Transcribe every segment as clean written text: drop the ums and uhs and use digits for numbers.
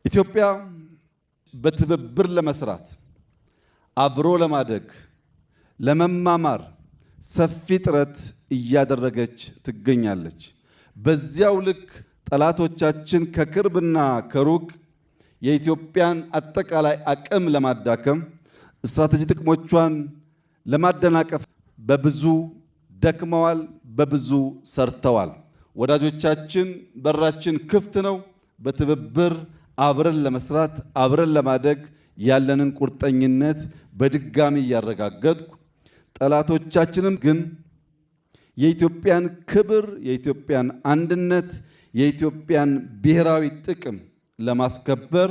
ኢትዮጵያ በትብብር ለመስራት አብሮ ለማደግ ለመማማር ሰፊ ጥረት እያደረገች ትገኛለች። በዚያው ልክ ጠላቶቻችን ከቅርብና ከሩቅ የኢትዮጵያን አጠቃላይ አቅም ለማዳከም ስትራቴጂ ጥቅሞቿን ለማደናቀፍ በብዙ ደክመዋል፣ በብዙ ሰርተዋል። ወዳጆቻችን በራችን ክፍት ነው። በትብብር አብረን ለመስራት አብረን ለማደግ ያለንን ቁርጠኝነት በድጋሚ እያረጋገጥኩ ጠላቶቻችንም ግን የኢትዮጵያን ክብር፣ የኢትዮጵያን አንድነት፣ የኢትዮጵያን ብሔራዊ ጥቅም ለማስከበር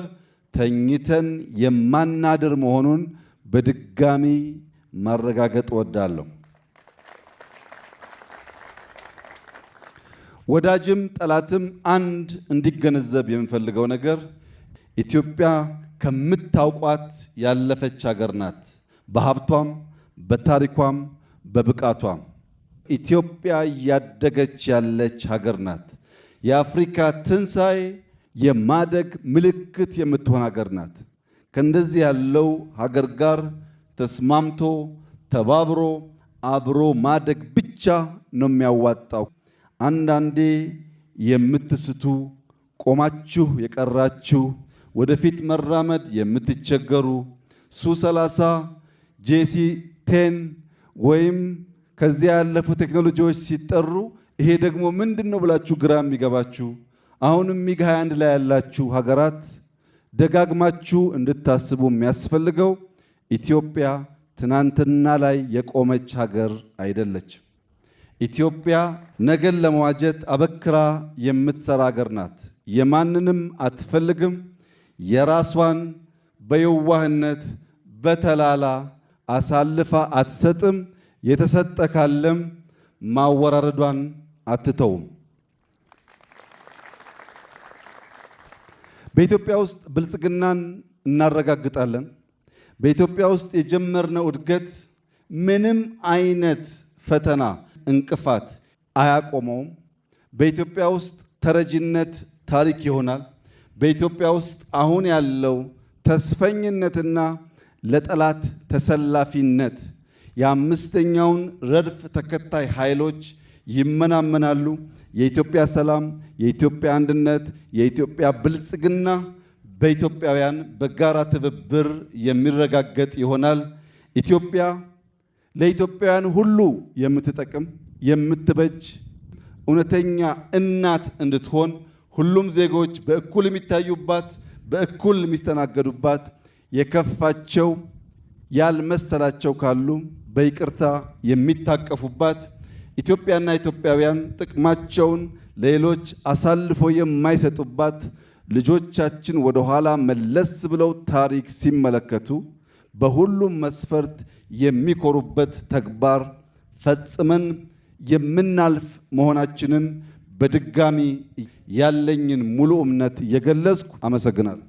ተኝተን የማናድር መሆኑን በድጋሚ ማረጋገጥ እወዳለሁ። ወዳጅም ጠላትም አንድ እንዲገነዘብ የምፈልገው ነገር ኢትዮጵያ ከምታውቋት ያለፈች ሀገር ናት። በሀብቷም፣ በታሪኳም፣ በብቃቷም ኢትዮጵያ እያደገች ያለች ሀገር ናት። የአፍሪካ ትንሣኤ የማደግ ምልክት የምትሆን ሀገር ናት። ከእንደዚህ ያለው ሀገር ጋር ተስማምቶ ተባብሮ አብሮ ማደግ ብቻ ነው የሚያዋጣው። አንዳንዴ የምትስቱ ቆማችሁ የቀራችሁ ወደፊት መራመድ የምትቸገሩ ሱ30 ጄሲ10 ወይም ከዚያ ያለፉ ቴክኖሎጂዎች ሲጠሩ ይሄ ደግሞ ምንድነው ብላችሁ ግራ የሚገባችሁ አሁንም ሚግ 21 ላይ ያላችሁ ሀገራት ደጋግማችሁ እንድታስቡ የሚያስፈልገው ኢትዮጵያ ትናንትና ላይ የቆመች ሀገር አይደለችም። ኢትዮጵያ ነገን ለመዋጀት አበክራ የምትሰራ ሀገር ናት። የማንንም አትፈልግም። የራሷን በየዋህነት በተላላ አሳልፋ አትሰጥም። የተሰጠ ካለም ማወራረዷን አትተውም። በኢትዮጵያ ውስጥ ብልጽግናን እናረጋግጣለን። በኢትዮጵያ ውስጥ የጀመርነው እድገት ምንም አይነት ፈተና እንቅፋት አያቆመውም። በኢትዮጵያ ውስጥ ተረጂነት ታሪክ ይሆናል። በኢትዮጵያ ውስጥ አሁን ያለው ተስፈኝነትና ለጠላት ተሰላፊነት የአምስተኛውን ረድፍ ተከታይ ኃይሎች ይመናመናሉ። የኢትዮጵያ ሰላም፣ የኢትዮጵያ አንድነት፣ የኢትዮጵያ ብልጽግና በኢትዮጵያውያን በጋራ ትብብር የሚረጋገጥ ይሆናል። ኢትዮጵያ ለኢትዮጵያውያን ሁሉ የምትጠቅም የምትበጅ እውነተኛ እናት እንድትሆን ሁሉም ዜጎች በእኩል የሚታዩባት በእኩል የሚስተናገዱባት የከፋቸው ያልመሰላቸው ካሉ በይቅርታ የሚታቀፉባት ኢትዮጵያና ኢትዮጵያውያን ጥቅማቸውን ለሌሎች አሳልፎ የማይሰጡባት ልጆቻችን ወደ ኋላ መለስ ብለው ታሪክ ሲመለከቱ በሁሉም መስፈርት የሚኮሩበት ተግባር ፈጽመን የምናልፍ መሆናችንን በድጋሚ ያለኝን ሙሉ እምነት እየገለጽኩ አመሰግናለሁ።